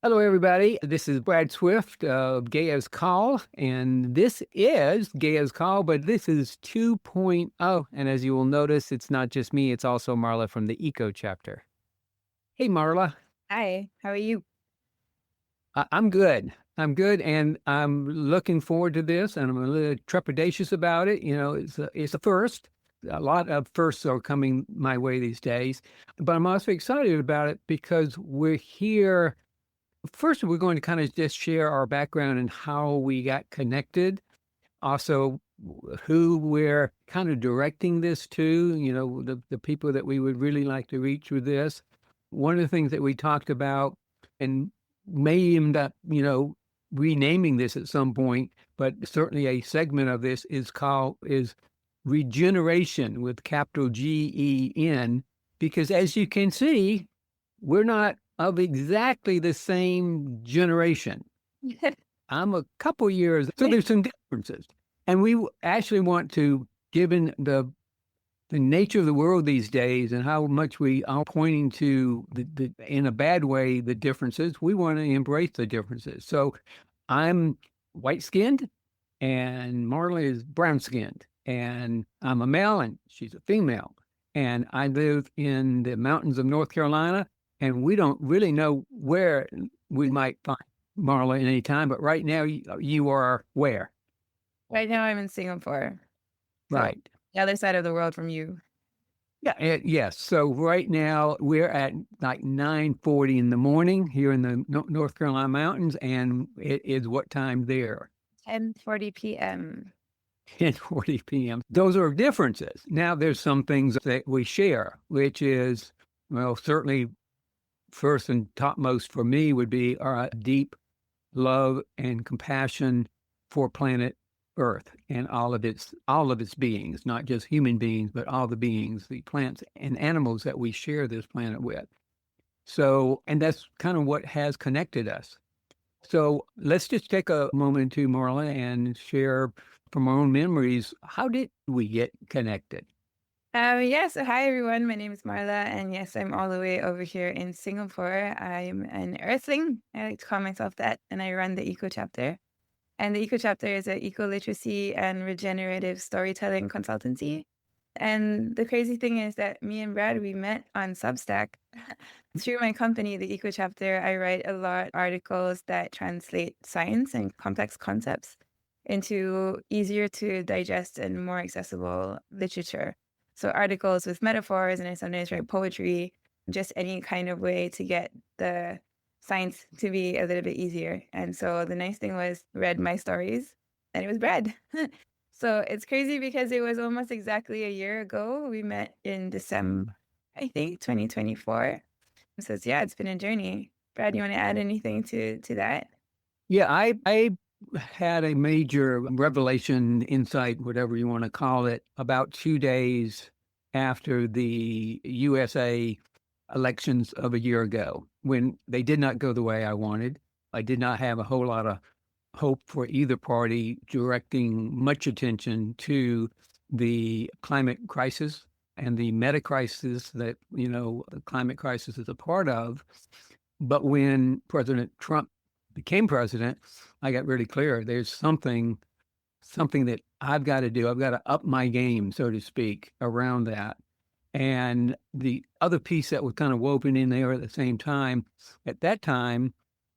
Hello, everybody. This is Brad Swift of Gaia's Call, and this is Gaia's Call, but this is 2.0. And as you will notice, it's not just me, it's also Marla from the Eco Chapter. Hey, Marla. Hi, how are you? I'm good. I'm good, and I'm looking forward to this, and I'm a little trepidatious about it. It's a first. A lot of firsts are coming my way these days, but I'm also excited about it because we're here. First, we're going to kind of just share our background and how we got connected. Also, who we're kind of directing this to, the people that we would really like to reach with this. One of the things that we talked about and may end up, renaming this at some point, but certainly a segment of this is regeneration with capital GEN, because as you can see, we're not of exactly the same generation. I'm a couple years, so there's some differences. And we actually want to, given the nature of the world these days and how much we are pointing to in a bad way, the differences, we want to embrace the differences. So I'm white skinned and Marla is brown skinned, and I'm a male and she's a female. And I live in the mountains of North Carolina, and we don't really know where we might find Marla at any time. But right now, you are where? Right now I'm in Singapore, so Right. the other side of the world from you. Yeah. Yes. So right now we're at like 9:40 in the morning here in the North Carolina mountains, and it is what time there? 10:40 p.m. 10:40 p.m. Those are differences. Now there's some things that we share, which is, well, certainly first and topmost for me would be our deep love and compassion for planet Earth and all of its beings, not just human beings, but all the beings, the plants and animals that we share this planet with. So, and that's kind of what has connected us. So let's just take a moment to Marla and share from our own memories. How did we get connected? Yeah, so hi everyone, my name is Marla, and yes, I'm all the way over here in Singapore. I'm an earthling, I like to call myself that, and I run the Eco Chapter. And the Eco Chapter is an eco literacy and regenerative storytelling consultancy. And the crazy thing is that me and Brad, we met on Substack. Through my company, the Eco Chapter, I write a lot of articles that translate science and complex concepts into easier to digest and more accessible literature. So articles with metaphors, and I sometimes write poetry, just any kind of way to get the science to be a little bit easier. And so the nice thing was, read my stories, and it was Brad. So it's crazy because it was almost exactly a year ago. We met in December, I think, 2024. So yeah, it's been a journey. Brad, you want to add anything to that? Yeah, I had a major revelation, insight, whatever you want to call it, about 2 days after the USA elections of a year ago, when they did not go the way I wanted. I did not have a whole lot of hope for either party directing much attention to the climate crisis and the meta crisis that, the climate crisis is a part of. But when President Trump became president, I got really clear. There's something that I've got to do. I've got to up my game, so to speak, around that. And the other piece that was kind of woven in there at the same time, at that time,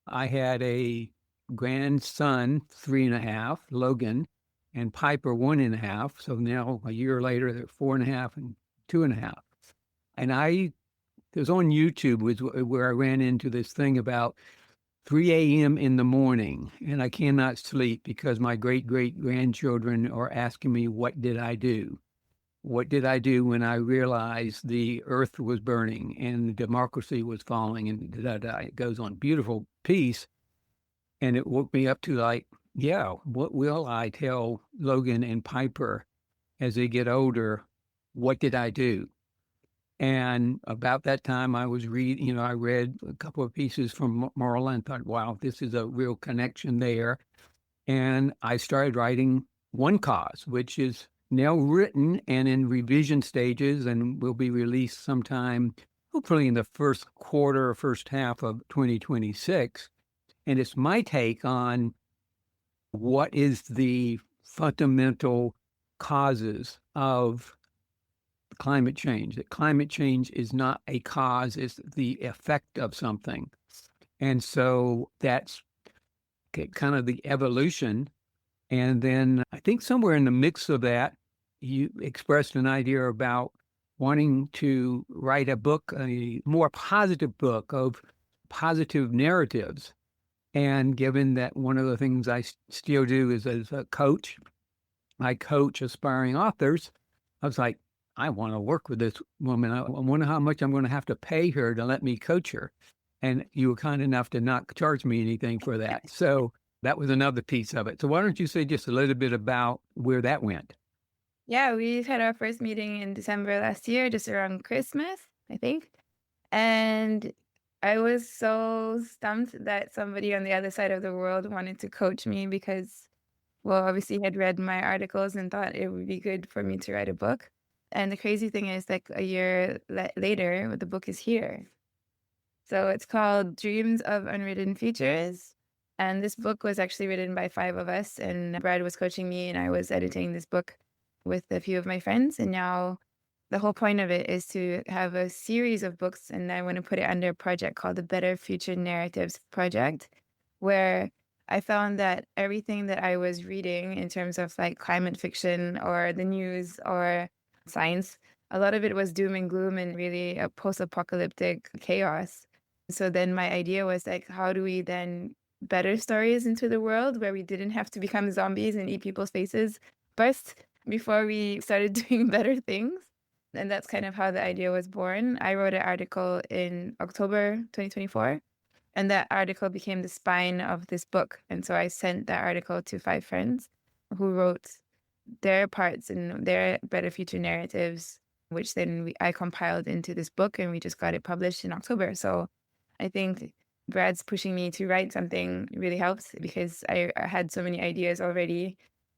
I had a grandson, 3.5, Logan, and Piper, 1.5. So now a year later, they're 4.5 and 2.5. And it was on YouTube was where I ran into this thing about 3 a.m. in the morning, and I cannot sleep because my great great grandchildren are asking me, what did I do? What did I do when I realized the earth was burning and the democracy was falling, and da, da, da. It goes on. Beautiful piece. And it woke me up to, like, yeah, what will I tell Logan and Piper as they get older? What did I do? And about that time, I read a couple of pieces from Marla and thought, wow, this is a real connection there. And I started writing One Cause, which is now written and in revision stages and will be released sometime, hopefully in the first quarter, first half of 2026. And it's my take on what is the fundamental causes of climate change. That climate change is not a cause, it's the effect of something. And so that's kind of the evolution. And then I think somewhere in the mix of that, you expressed an idea about wanting to write a book, a more positive book of positive narratives. And given that one of the things I still do is as a coach, I coach aspiring authors. I was like, I want to work with this woman. I wonder how much I'm going to have to pay her to let me coach her. And you were kind enough to not charge me anything for that. So that was another piece of it. So why don't you say just a little bit about where that went? Yeah, we had our first meeting in December last year, just around Christmas, I think. And I was so stumped that somebody on the other side of the world wanted to coach me because, well, obviously he had read my articles and thought it would be good for me to write a book. And the crazy thing is, like a year later, the book is here. So it's called Dreams of Unwritten Futures. And this book was actually written by 5 of us. And Brad was coaching me, and I was editing this book with a few of my friends. And now the whole point of it is to have a series of books. And I want to put it under a project called the Better Future Narratives Project, where I found that everything that I was reading in terms of like climate fiction or the news or science, a lot of it was doom and gloom and really a post-apocalyptic chaos. So then my idea was like, how do we then better stories into the world where we didn't have to become zombies and eat people's faces first before we started doing better things? And that's kind of how the idea was born. I wrote an article in October 2024, and that article became the spine of this book. And so I sent that article to 5 friends who wrote their parts in their better future narratives, which then I compiled into this book, and we just got it published in October. So I think Brad's pushing me to write something really helps because I had so many ideas already.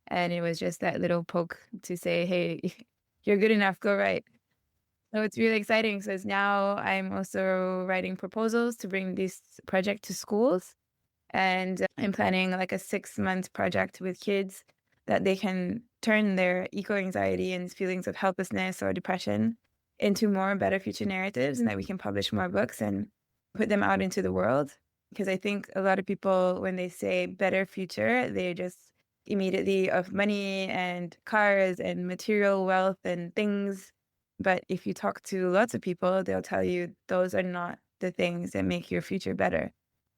And it was just that little poke to say, hey, you're good enough, go write. So it's really exciting. So now I'm also writing proposals to bring this project to schools. And I'm planning like a 6-month project with kids that they can turn their eco-anxiety and feelings of helplessness or depression into more better future narratives, and that we can publish more books and put them out into the world. Because I think a lot of people, when they say better future, they just immediately of money and cars and material wealth and things. But if you talk to lots of people, they'll tell you those are not the things that make your future better.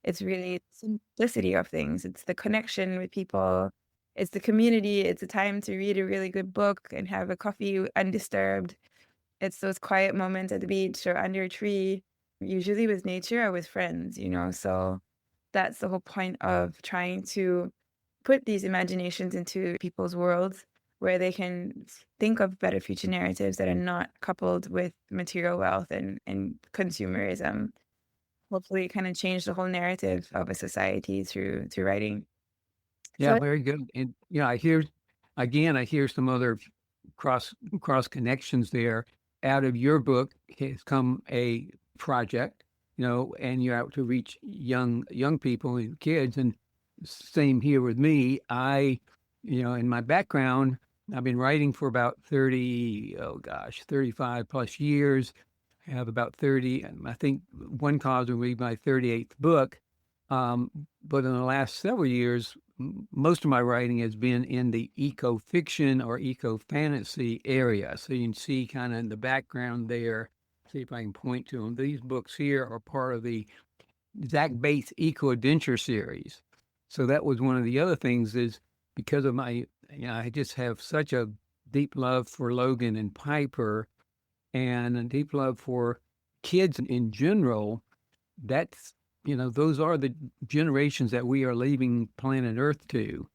It's really simplicity of things. It's the connection with people. It's the community. It's the time to read a really good book and have a coffee undisturbed. It's those quiet moments at the beach or under a tree, usually with nature or with friends, you know. So that's the whole point of trying to put these imaginations into people's worlds where they can think of better future narratives that are not coupled with material wealth and consumerism. Hopefully kind of change the whole narrative of a society through writing. Yeah, So very good. And I hear some other cross connections there. Out of your book has come a project, and you're out to reach young people and kids. And same here with me. In my background, I've been writing for about 35 plus years. I have about 30, and I think One Cause will be my 38th book. But in the last several years, most of my writing has been in the eco-fiction or eco-fantasy area. So you can see kind of in the background there, see if I can point to them. These books here are part of the Zach Bates Eco-Adventure series. So that was one of the other things is because of I just have such a deep love for Logan and Piper and a deep love for kids in general. That's, those are the generations that we are leaving planet Earth to.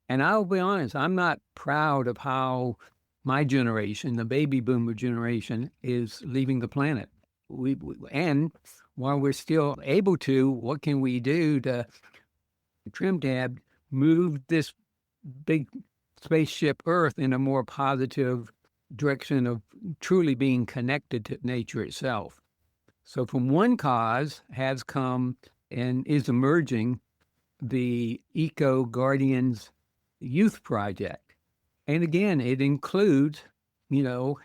And I'll be honest, I'm not proud of how my generation, the baby boomer generation, is leaving the planet. And while we're still able to, what can we do to trim tab, move this big spaceship Earth in a more positive direction of truly being connected to nature itself? So from One Cause has come and is emerging the Eco Guardians Youth Project. And again, it includes, in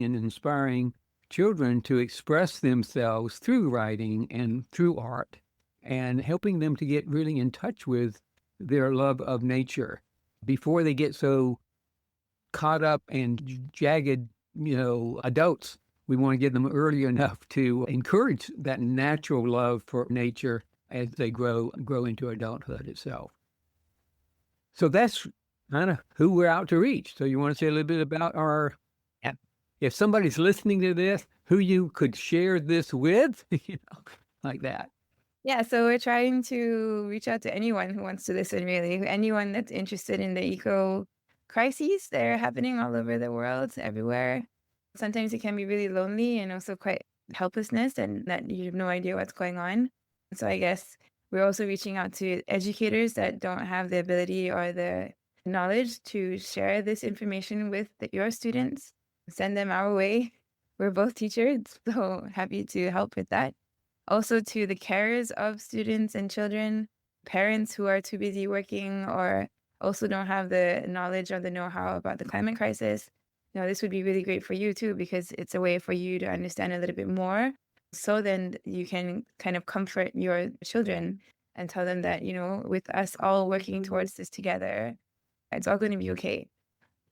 inspiring children to express themselves through writing and through art and helping them to get really in touch with their love of nature before they get so caught up and jagged, adults. We want to get them early enough to encourage that natural love for nature as they grow into adulthood itself. So that's kind of who we're out to reach. So you want to say a little bit about Yeah. if somebody's listening to this, who you could share this with, like that. Yeah, so we're trying to reach out to anyone who wants to listen, really. Anyone that's interested in the eco crises that are happening all over the world, everywhere. Sometimes it can be really lonely and also quite helplessness, and that you have no idea what's going on. So I guess we're also reaching out to educators that don't have the ability or the knowledge to share this information with your students. Send them our way. We're both teachers, so happy to help with that. Also to the carers of students and children, parents who are too busy working or also don't have the knowledge or the know-how about the climate crisis. This would be really great for you too, because it's a way for you to understand a little bit more. So then you can kind of comfort your children and tell them that, with us all working towards this together, it's all going to be okay.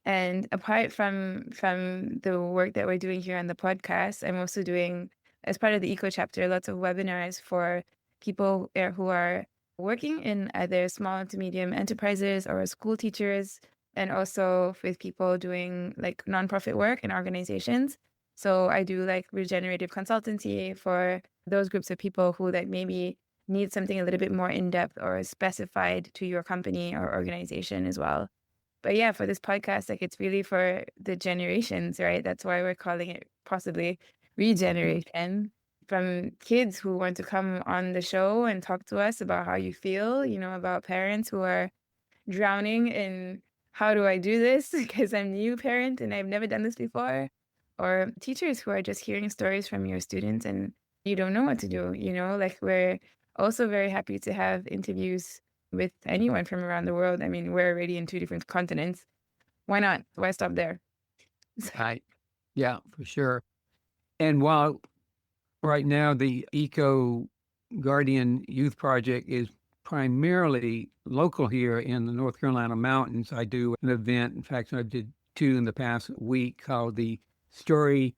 And apart from the work that we're doing here on the podcast, I'm also doing, as part of the Eco Chapter, lots of webinars for people who are working in either small to medium enterprises or school teachers, and also with people doing like nonprofit work and organizations. So I do like regenerative consultancy for those groups of people who like maybe need something a little bit more in-depth or specified to your company or organization as well. But yeah, for this podcast, like it's really for the generations, right? That's why we're calling it possibly Regeneration, from kids who want to come on the show and talk to us about how you feel, about parents who are drowning in how do I do this because I'm a new parent and I've never done this before, or teachers who are just hearing stories from your students and you don't know what to do, like we're also very happy to have interviews with anyone from around the world. I mean, we're already in 2 different continents. Why not? Why stop there? Right. Yeah, for sure. And while right now the Eco Guardian Youth Project is primarily local here in the North Carolina mountains, I do an event. In fact, I did 2 in the past week called the Story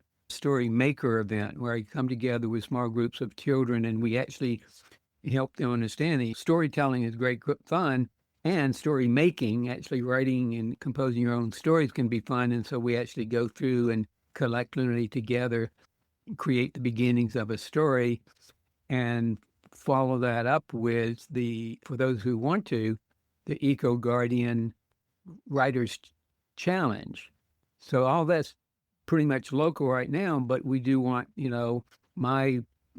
Maker event, where I come together with small groups of children and we actually help them understand that storytelling is great fun, and story making, actually writing and composing your own stories, can be fun. And so we actually go through and collectively together create the beginnings of a story and follow that up with for those who want to, the Eco Guardian Writers Challenge. So all that's pretty much local right now, but we do want,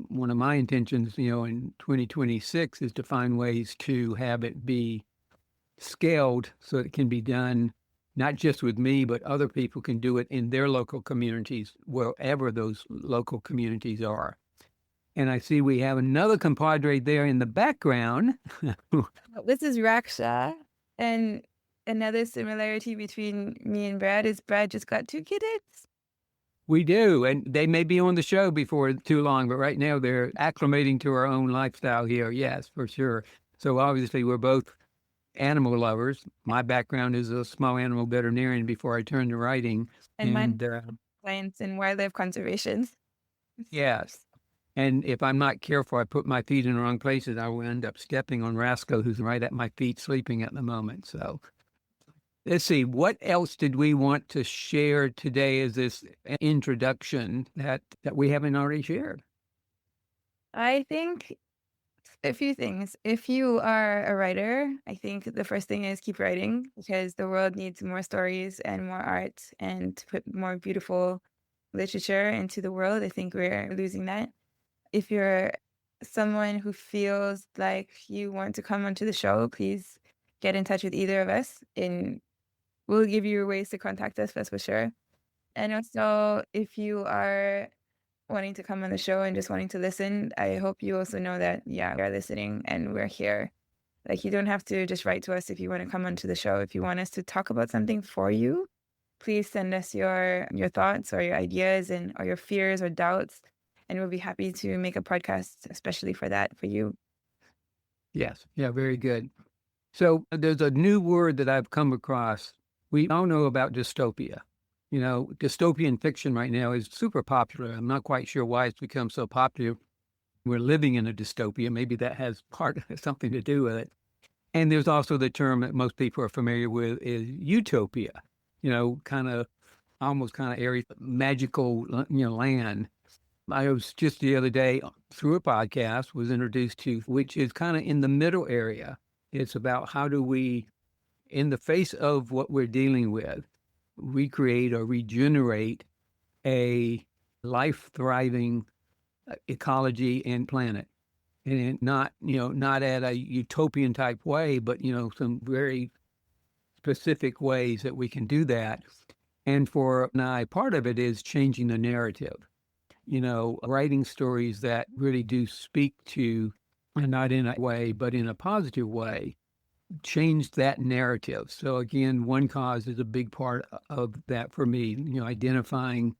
one of my intentions, in 2026 is to find ways to have it be scaled so it can be done not just with me, but other people can do it in their local communities, wherever those local communities are. And I see we have another compadre there in the background. This is Raksha. And another similarity between me and Brad is Brad just got 2 kids. We do, and they may be on the show before too long, but right now they're acclimating to our own lifestyle here. Yes, for sure. So obviously we're both animal lovers. My background is a small animal veterinarian before I turned to writing. And mine, science and wildlife conservation. Yes. And if I'm not careful, I put my feet in the wrong places, I will end up stepping on Rascal, who's right at my feet sleeping at the moment. So let's see, what else did we want to share today as this introduction that we haven't already shared? I think a few things. If you are a writer, I think the first thing is keep writing, because the world needs more stories and more art, and to put more beautiful literature into the world. I think we're losing that. If you're someone who feels like you want to come onto the show, please get in touch with either of us, and we'll give you ways to contact us, that's for sure. And also, if you are wanting to come on the show and just wanting to listen, I hope you also know that, yeah, we're listening and we're here. Like, you don't have to just write to us if you want to come onto the show. If you want us to talk about something for you, please send us your thoughts or your ideas and or your fears or doubts, and we'll be happy to make a podcast especially for that for you. Yes. Yeah, very good. So there's a new word that I've come across. We all know about dystopia. You know, dystopian fiction right now is super popular. I'm not quite sure why it's become so popular. We're living in a dystopia. Maybe that has something to do with it. And there's also the term that most people are familiar with is utopia. You know, kind of almost kind of airy, magical, land. I was just the other day through a podcast was introduced to, which is kind of in the middle area. It's about how do we, in the face of what we're dealing with, recreate or regenerate a life thriving ecology and planet. And not, not at a utopian type way, but, some very specific ways that we can do that. And for now, part of it is changing the narrative, writing stories that really do speak to, and not in a way, but in a positive way, change that narrative. So again, one cause is a big part of that for me, identifying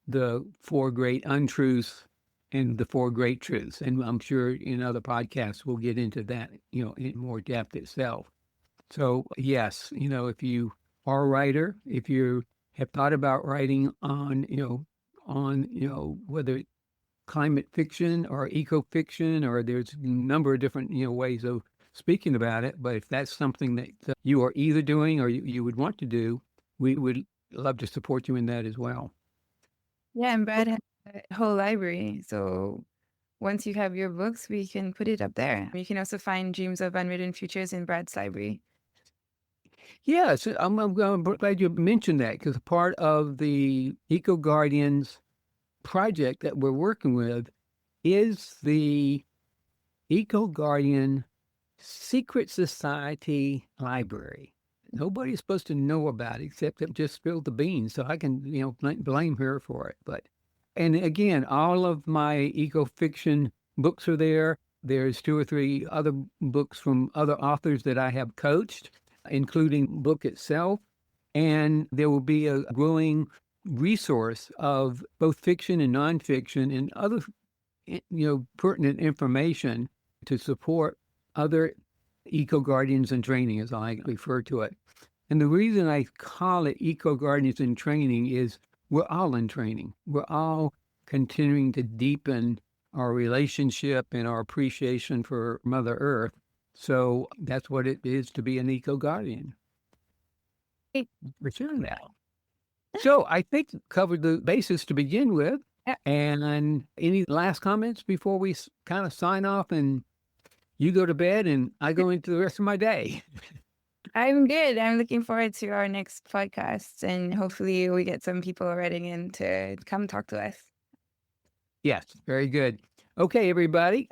the four great untruths and the four great truths. And I'm sure in other podcasts we'll get into that, in more depth itself. So yes, if you are a writer, if you have thought about writing on whether climate fiction or eco fiction, or there's a number of different, ways of speaking about it. But if that's something that you are either doing or you would want to do, we would love to support you in that as well. Yeah, and Brad has a whole library. So once you have your books, we can put it up there. You can also find Dreams of Unwritten Futures in Brad's library. Yes, I'm glad you mentioned that because part of the Eco Guardians project that we're working with is the Eco Guardian Secret Society Library. Nobody's supposed to know about it except that just spilled the beans, so I can, blame her for it. And again, all of my eco fiction books are there. There's two or three other books from other authors that I have coached, including book itself. And there will be a growing resource of both fiction and nonfiction and other, pertinent information to support other eco guardians in training, as I refer to it. And the reason I call it eco guardians in training is we're all in training. We're all continuing to deepen our relationship and our appreciation for Mother Earth. So that's what it is to be an eco guardian. For sure that. So I think covered the basis to begin with. Yeah. And any last comments before we kind of sign off and you go to bed and I go into the rest of my day? I'm good. I'm looking forward to our next podcast, and hopefully we get some people writing in to come talk to us. Yes, very good. Okay, everybody.